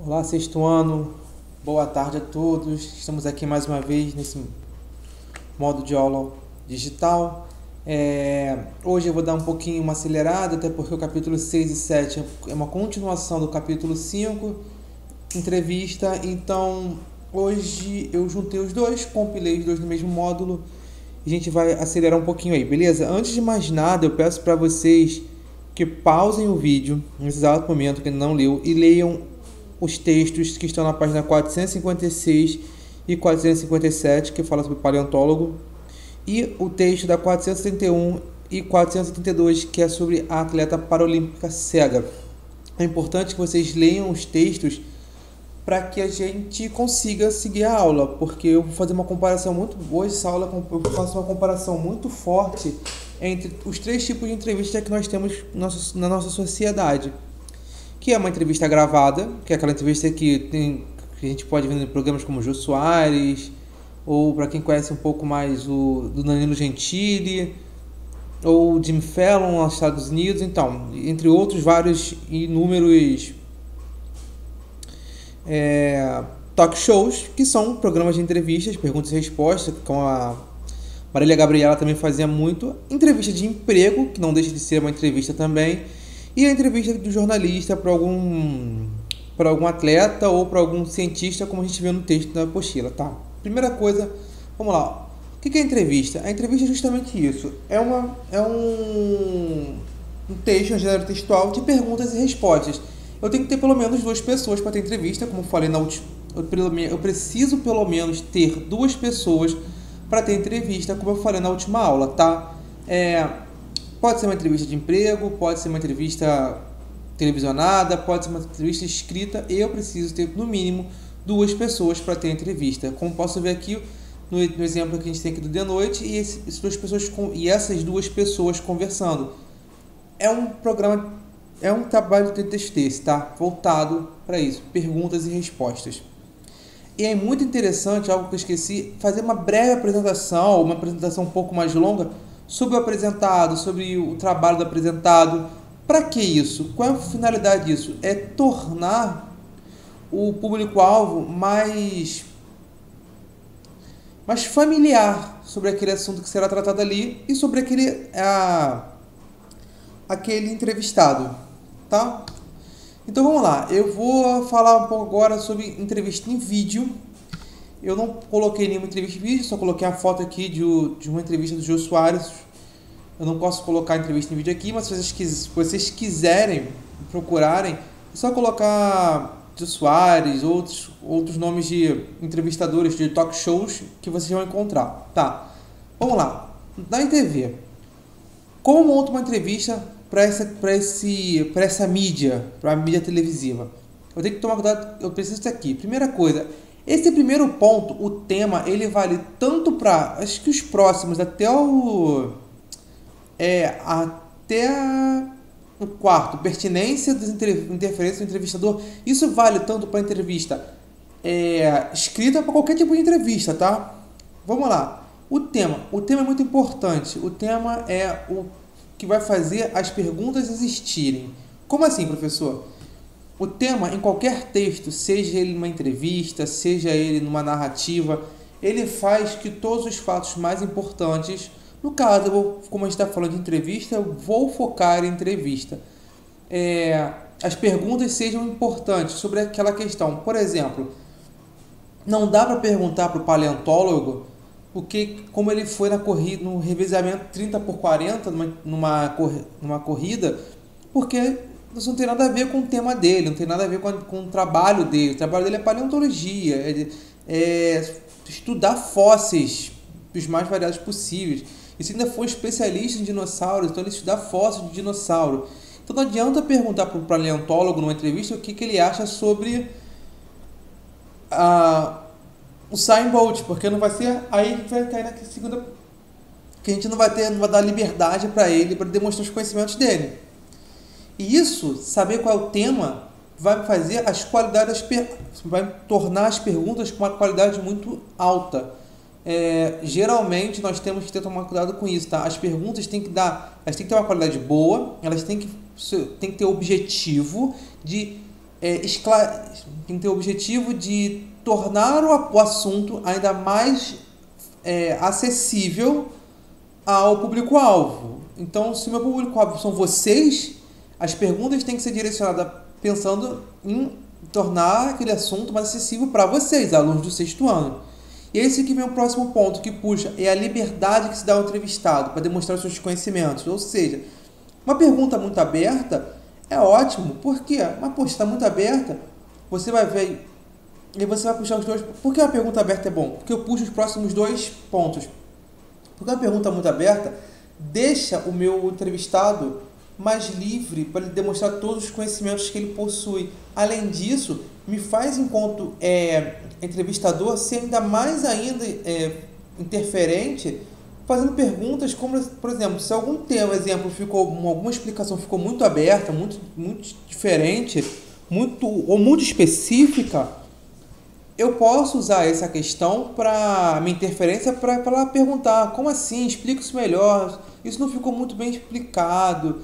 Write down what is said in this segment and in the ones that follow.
Olá, sexto ano, boa tarde a todos. Estamos aqui mais uma vez nesse modo de aula digital. Hoje eu vou dar um pouquinho uma acelerada, até porque o capítulo 6 e 7 é uma continuação do capítulo 5, entrevista. Então, hoje eu juntei os dois, compilei os dois no mesmo módulo e a gente vai acelerar um pouquinho aí, beleza? Antes de mais nada, eu peço para vocês que pausem o vídeo nesse exato momento que não leu e leiam os textos que estão na página 456 e 457, que fala sobre paleontólogo, e o texto da 431 e 432, que é sobre a atleta paralímpica cega. É importante que vocês leiam os textos para que a gente consiga seguir a aula, porque eu vou fazer uma comparação muito boa. Essa aula eu faço uma comparação muito forte entre os três tipos de entrevista que nós temos na nossa sociedade, que é uma entrevista gravada, que é aquela entrevista que a gente pode ver em programas como Jô Soares, ou para quem conhece um pouco mais do Danilo Gentili, ou Jimmy Fallon nos Estados Unidos, então, entre outros vários inúmeros talk shows, que são programas de entrevistas, perguntas e respostas, como a Marília Gabriela também fazia muito, entrevista de emprego, que não deixa de ser uma entrevista também, e a entrevista do jornalista para algum atleta ou para algum cientista, como a gente vê no texto da apostila, tá? Primeira coisa, vamos lá. O que é entrevista? A entrevista é justamente isso. É um texto, um gênero textual de perguntas e respostas. Eu tenho que ter pelo menos duas pessoas para ter entrevista, como eu falei na última. Eu preciso pelo menos ter duas pessoas para ter entrevista, como eu falei na última aula, tá? Pode ser uma entrevista de emprego, pode ser uma entrevista televisionada, pode ser uma entrevista escrita. Eu preciso ter, no mínimo, duas pessoas para ter entrevista. Como posso ver aqui no exemplo que a gente tem aqui do de noite, e essas duas pessoas conversando. É um programa, é um trabalho de texto, tá? Voltado para isso, perguntas e respostas. E é muito interessante, algo que eu esqueci, fazer uma breve apresentação, uma apresentação um pouco mais longa, sobre o apresentado, sobre o trabalho do apresentado. Para que isso? Qual é a finalidade disso? É tornar o público-alvo mais familiar sobre aquele assunto que será tratado ali e sobre aquele entrevistado, tá? Então vamos lá, eu vou falar um pouco agora sobre entrevista em vídeo. Eu não coloquei nenhuma entrevista em vídeo, só coloquei a foto aqui de uma entrevista do Jô Soares. Eu não posso colocar a entrevista em vídeo aqui, mas se vocês quiserem, procurarem, é só colocar Jô Soares, outros nomes de entrevistadores de talk shows que vocês vão encontrar. Tá, vamos lá. Na TV, como monta uma entrevista para essa mídia, para a mídia televisiva? Eu tenho que tomar cuidado, eu preciso disso aqui. Primeira coisa, esse primeiro ponto, o tema, ele vale tanto para, acho que os próximos, até o quarto, pertinência das interferências do entrevistador. Isso vale tanto para entrevista escrita, para qualquer tipo de entrevista, tá? Vamos lá. O tema é muito importante. O tema é o que vai fazer as perguntas existirem. Como assim, professor? O tema, em qualquer texto, seja ele numa entrevista, seja ele numa narrativa, ele faz que todos os fatos mais importantes, no caso, como a gente está falando de entrevista, eu vou focar em entrevista, as perguntas sejam importantes sobre aquela questão. Por exemplo, não dá para perguntar para o paleontólogo como ele foi no revezamento 30x40 numa corrida, porque isso não tem nada a ver com o tema dele, não tem nada a ver com o trabalho dele. O trabalho dele é paleontologia, estudar fósseis os mais variados possíveis. E se ainda for especialista em dinossauros, então ele estudar fósseis de dinossauro. Então não adianta perguntar para um paleontólogo numa entrevista o que ele acha sobre o Usain Bolt, porque não vai ser aí que vai cair na segunda, que a gente não vai dar liberdade para ele para demonstrar os conhecimentos dele. E isso, saber qual é o tema, vai fazer as qualidades, vai tornar as perguntas com uma qualidade muito alta. Geralmente nós temos que tomar cuidado com isso, tá? As perguntas têm que ter uma qualidade boa, elas têm que ter o objetivo de tem que ter o objetivo de tornar o assunto ainda mais acessível ao público-alvo. Então, se o meu público-alvo são vocês, as perguntas têm que ser direcionadas pensando em tornar aquele assunto mais acessível para vocês, alunos do 6º ano. E esse que vem o próximo ponto que puxa, é a liberdade que se dá ao entrevistado para demonstrar os seus conhecimentos. Ou seja, uma pergunta muito aberta é ótimo. Por quê? Mas, poxa, está muito aberta, você vai ver e você vai puxar os dois. Por que uma pergunta aberta é bom? Porque eu puxo os próximos 2 pontos. Porque uma pergunta muito aberta deixa o meu entrevistado mais livre para ele demonstrar todos os conhecimentos que ele possui. Além disso, me faz, enquanto entrevistador, ser ainda mais interferente, fazendo perguntas como, por exemplo, se algum tema, alguma explicação ficou muito aberta, muito diferente, muito específica, eu posso usar essa questão para minha interferência para perguntar, como assim? Explica isso melhor. Isso não ficou muito bem explicado.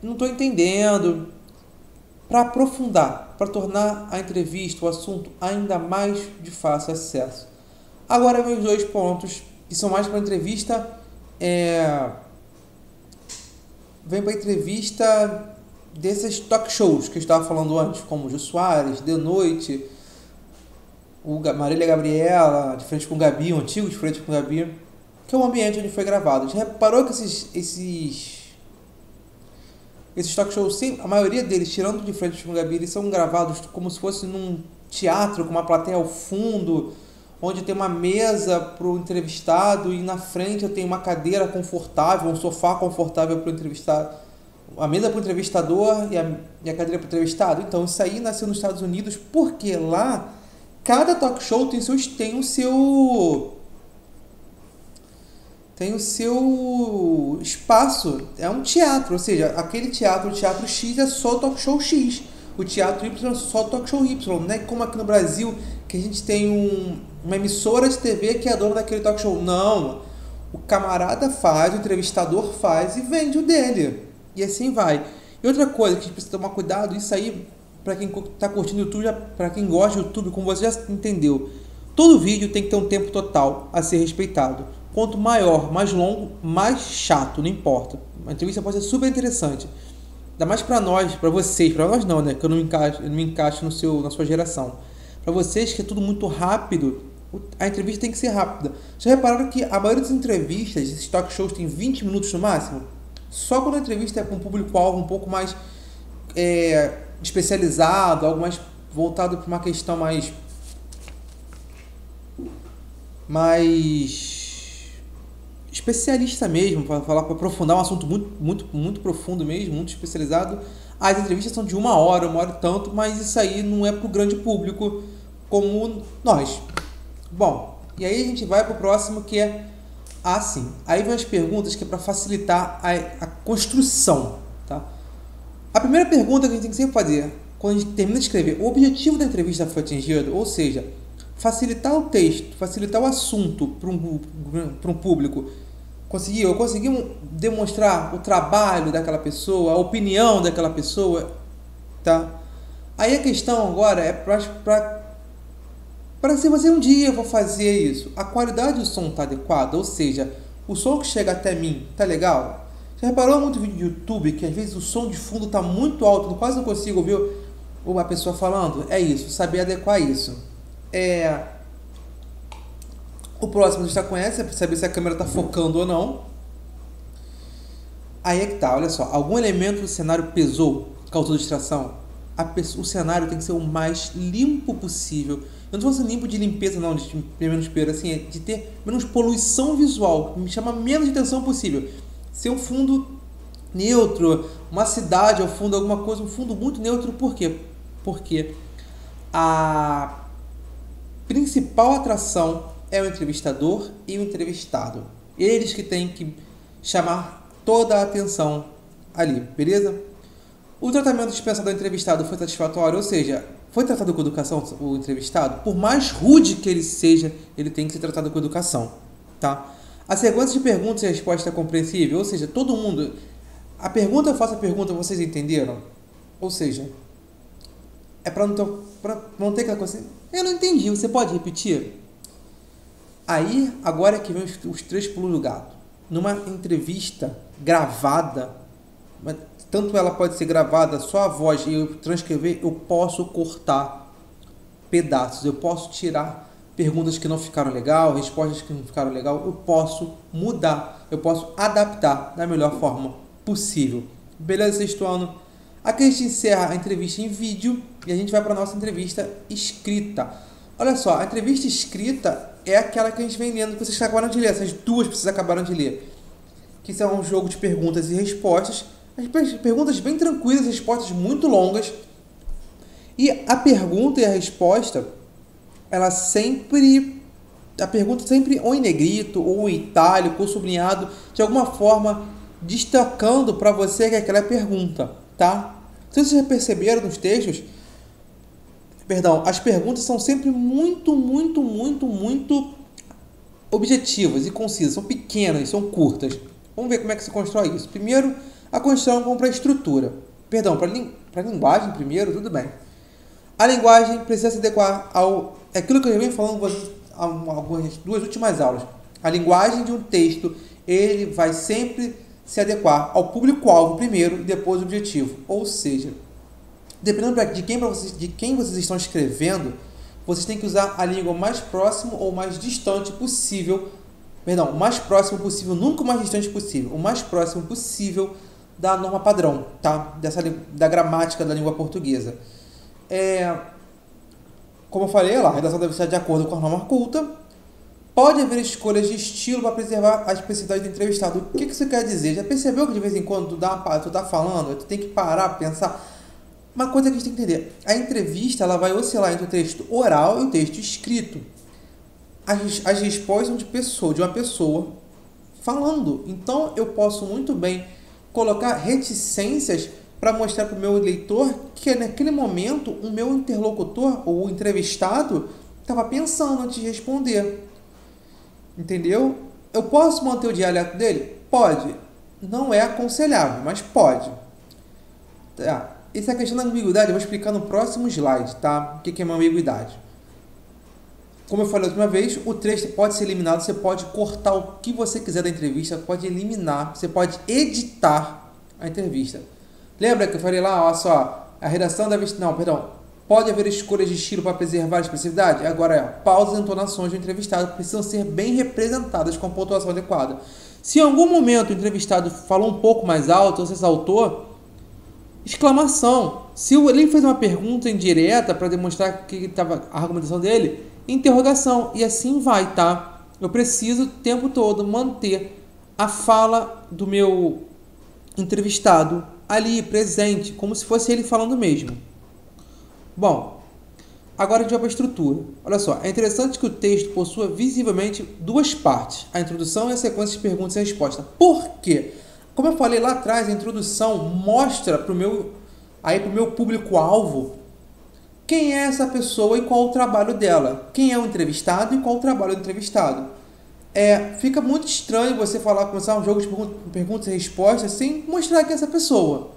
Não estou entendendo. Para aprofundar, para tornar a entrevista, o assunto, ainda mais de fácil acesso. Agora, meus 2 pontos, que são mais para a entrevista, vem para a entrevista desses talk shows que eu estava falando antes, como o Jô Soares, De Noite, Marília Gabriela, De Frente com o Gabi, o antigo De Frente com o Gabi, que é o ambiente onde foi gravado. Já reparou que esses talk shows, a maioria deles, tirando De Frente com o Gabi, eles são gravados como se fosse num teatro, com uma plateia ao fundo, onde tem uma mesa para o entrevistado e na frente eu tenho uma cadeira confortável, um sofá confortável para o entrevistado, a mesa para o entrevistador e a cadeira para o entrevistado. Então, isso aí nasceu nos Estados Unidos, porque lá cada talk show tem o seu espaço. É um teatro, ou seja, aquele teatro, o teatro X é só o talk show X, o teatro Y é só o talk show Y. Não é como aqui no Brasil, que a gente tem uma emissora de TV que é a dona daquele talk show. Não, o camarada faz, o entrevistador faz e vende o dele, e assim vai. E outra coisa que a gente precisa tomar cuidado, isso aí, para quem está curtindo o YouTube, para quem gosta do YouTube, como você já entendeu, todo vídeo tem que ter um tempo total a ser respeitado. Quanto maior, mais longo, mais chato, não importa. A entrevista pode ser super interessante. Ainda mais para nós, para vocês, para nós não, né? Que eu não me encaixo na sua geração. Para vocês que é tudo muito rápido, a entrevista tem que ser rápida. Já repararam que a maioria das entrevistas, esses talk shows, tem 20 minutos no máximo? Só quando a entrevista é com um público-alvo um pouco mais especializado, algo mais voltado para uma questão mais especialista mesmo, para aprofundar um assunto muito profundo mesmo, muito especializado. As entrevistas são de 1 hora e tanto, mas isso aí não é para o grande público como nós. Bom, e aí a gente vai para o próximo, que é assim. Aí vem as perguntas que é para facilitar a construção, tá? A primeira pergunta que a gente tem que sempre fazer, quando a gente termina de escrever, o objetivo da entrevista foi atingido, ou seja, facilitar o texto, facilitar o assunto para um público. Eu consegui demonstrar o trabalho daquela pessoa, a opinião daquela pessoa, tá? Aí a questão agora é para se você um dia for fazer isso, a qualidade do som está adequada, ou seja, o som que chega até mim tá legal? Você reparou muito vídeo do YouTube que às vezes o som de fundo está muito alto, quase não consigo ouvir uma pessoa falando? É isso, saber adequar isso. O próximo a gente já conhece, é para saber se a câmera está focando ou não. Aí é que tá, olha só, algum elemento do cenário pesou, causou distração? O cenário tem que ser o mais limpo possível. Eu não estou falando limpo de limpeza não, de ter menos poeira, assim, é de ter menos poluição visual, me chama menos de atenção possível. Ser um fundo neutro, uma cidade ao fundo, alguma coisa, um fundo muito neutro, por quê? Porque a principal atração é o entrevistador e o entrevistado. Eles que têm que chamar toda a atenção ali, beleza? O tratamento dispensado ao entrevistado foi satisfatório, ou seja, foi tratado com educação o entrevistado? Por mais rude que ele seja, ele tem que ser tratado com educação, tá? A sequência de perguntas e respostas é compreensível, ou seja, todo mundo... eu faço a pergunta, vocês entenderam? Ou seja, É para não ter aquela coisa assim, eu não entendi, você pode repetir? Aí, agora é que vem os três pulos do gato. Numa entrevista gravada, tanto ela pode ser gravada, só a voz e eu transcrever, eu posso cortar pedaços, eu posso tirar perguntas que não ficaram legal, respostas que não ficaram legal, eu posso mudar, eu posso adaptar da melhor forma possível. Beleza, sexto ano? Aqui a gente encerra a entrevista em vídeo e a gente vai para a nossa entrevista escrita. Olha só, a entrevista escrita é aquela que a gente vem lendo, que vocês acabaram de ler, essas duas que vocês acabaram de ler, que são um jogo de perguntas e respostas, as perguntas bem tranquilas, respostas muito longas, e a pergunta e a resposta, a pergunta sempre ou em negrito, ou em itálico, ou sublinhado, de alguma forma, destacando para você que é aquela pergunta, tá? Se vocês já perceberam nos textos, as perguntas são sempre muito objetivas e concisas, são pequenas, são curtas. Vamos ver como é que se constrói isso. Primeiro, a construção vamos para a estrutura. Para a linguagem primeiro, tudo bem. A linguagem precisa se adequar aquilo que eu já venho falando com vocês algumas duas últimas aulas. A linguagem de um texto, ele vai sempre se adequar ao público-alvo primeiro e depois ao objetivo. Ou seja, dependendo de quem vocês estão escrevendo, vocês têm que usar a língua mais próxima ou mais distante possível. O mais próximo possível, nunca o mais distante possível. O mais próximo possível da norma padrão, tá? Da gramática da língua portuguesa. Como eu falei, a redação deve ser de acordo com a norma culta. Pode haver escolhas de estilo para preservar a especificidade do entrevistado. O que isso quer dizer? Já percebeu que de vez em quando tu tá falando, tu tem que parar, pensar? Uma coisa que a gente tem que entender, a entrevista ela vai oscilar entre o texto oral e o texto escrito. As respostas são de uma pessoa falando. Então eu posso muito bem colocar reticências para mostrar para o meu leitor que naquele momento o meu interlocutor ou o entrevistado estava pensando antes de responder. Entendeu? Eu posso manter o dialeto dele? Pode. Não é aconselhável, mas pode. Tá. Essa questão da ambiguidade eu vou explicar no próximo slide, tá? O que é uma ambiguidade. Como eu falei a última vez, o trecho pode ser eliminado, você pode cortar o que você quiser da entrevista, pode eliminar, você pode editar a entrevista. Lembra que eu falei lá, olha só, a redação deve... Não, perdão. Pode haver escolhas de estilo para preservar a expressividade? Agora pausas e entonações do entrevistado precisam ser bem representadas com pontuação adequada. Se em algum momento o entrevistado falou um pouco mais alto ou se exaltou, exclamação. Se ele fez uma pergunta indireta para demonstrar que estava a argumentação dele, interrogação. E assim vai, tá? Eu preciso o tempo todo manter a fala do meu entrevistado ali, presente, como se fosse ele falando mesmo. Bom, agora a gente vai para a estrutura. Olha só, é interessante que o texto possua visivelmente duas partes, a introdução e a sequência de perguntas e respostas. Por quê? Como eu falei lá atrás, a introdução mostra para o meu público-alvo quem é essa pessoa e qual o trabalho dela, quem é o entrevistado e qual o trabalho do entrevistado. Fica muito estranho você começar um jogo de perguntas e respostas sem mostrar quem é essa pessoa.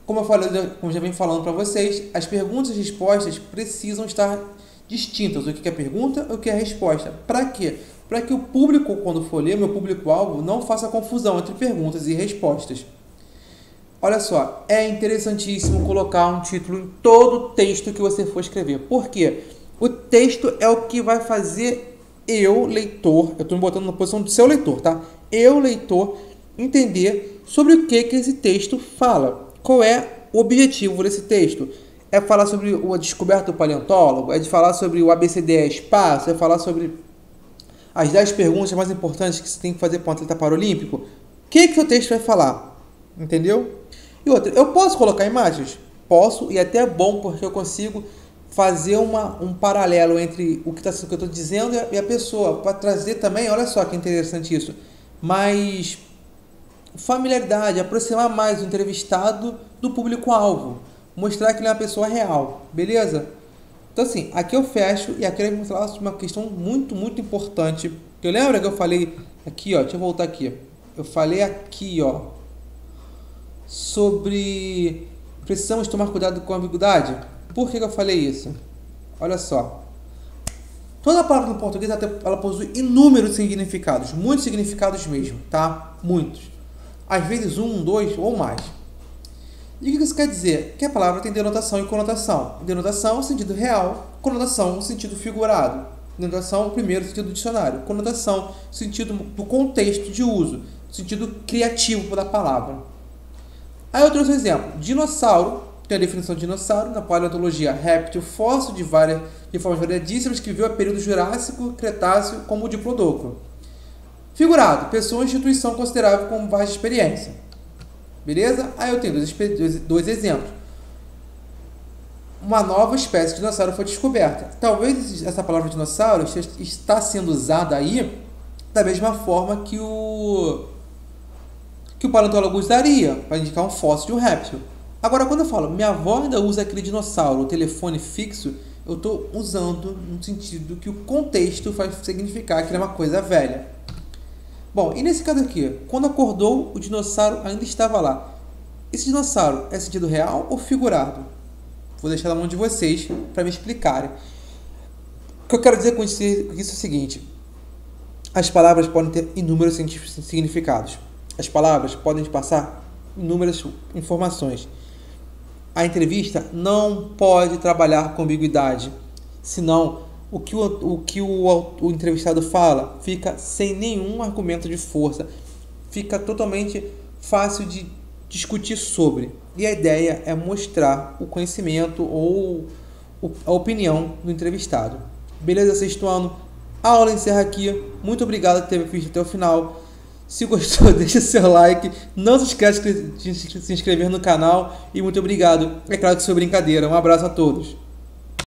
Como eu falei, como já venho falando para vocês, as perguntas e respostas precisam estar distintas. O que é pergunta e o que é resposta. Para quê? Para que o público, quando for ler, meu público-alvo, não faça confusão entre perguntas e respostas. Olha só, é interessantíssimo colocar um título em todo texto que você for escrever. Por quê? O texto é o que vai fazer eu, leitor, eu estou me botando na posição do seu leitor, tá? Eu, leitor, entender sobre o que esse texto fala. Qual é o objetivo desse texto? É falar sobre a descoberta do paleontólogo? É de falar sobre o ABCD espaço? É falar sobre as 10 perguntas mais importantes que você tem que fazer para um atleta paralímpico? O que seu texto vai falar? Entendeu? E outra, eu posso colocar imagens? Posso, e até é bom, porque eu consigo fazer um paralelo entre o que eu estou dizendo e a pessoa, para trazer também, olha só que interessante isso, mais familiaridade, aproximar mais o entrevistado do público-alvo, mostrar que ele é uma pessoa real, beleza? Então assim, aqui eu fecho e aqui eu vou falar sobre uma questão muito importante. Eu lembro que eu falei aqui, ó, deixa eu voltar aqui. Eu falei aqui, ó, sobre precisamos tomar cuidado com a ambiguidade. Por que eu falei isso? Olha só. Toda palavra no português ela possui inúmeros significados, muitos significados mesmo, tá? Muitos. Às vezes um, dois ou mais. E o que isso quer dizer? Que a palavra tem denotação e conotação. Denotação, sentido real. Conotação, sentido figurado. Denotação, primeiro sentido do dicionário. Conotação, sentido do contexto de uso. Sentido criativo da palavra. Aí eu trouxe um exemplo. Dinossauro, tem a definição de dinossauro na paleontologia: réptil fóssil de formas variadíssimas que viveu a período Jurássico, Cretáceo, como o diplodocus. Figurado, pessoa ou instituição considerável com vasta experiência. Beleza? Aí eu tenho dois exemplos. Uma nova espécie de dinossauro foi descoberta. Talvez essa palavra dinossauro está sendo usada aí da mesma forma que o paleontólogo usaria para indicar um fóssil de um réptil. Agora, quando eu falo, minha avó ainda usa aquele dinossauro, o telefone fixo, eu estou usando no sentido que o contexto faz significar que ele é uma coisa velha. Bom, e nesse caso aqui, quando acordou, o dinossauro ainda estava lá. Esse dinossauro é sentido real ou figurado? Vou deixar na mão de vocês para me explicarem. O que eu quero dizer com isso é o seguinte: as palavras podem ter inúmeros significados. As palavras podem passar inúmeras informações. A entrevista não pode trabalhar com ambiguidade, senão o que o entrevistado fala fica sem nenhum argumento de força, fica totalmente fácil de discutir sobre. E a ideia é mostrar o conhecimento ou a opinião do entrevistado. Beleza, sexto ano? A aula encerra aqui. Muito obrigado por ter visto até o final. Se gostou, deixa seu like. Não se esqueça de se inscrever no canal. E muito obrigado. É claro que isso é brincadeira. Um abraço a todos.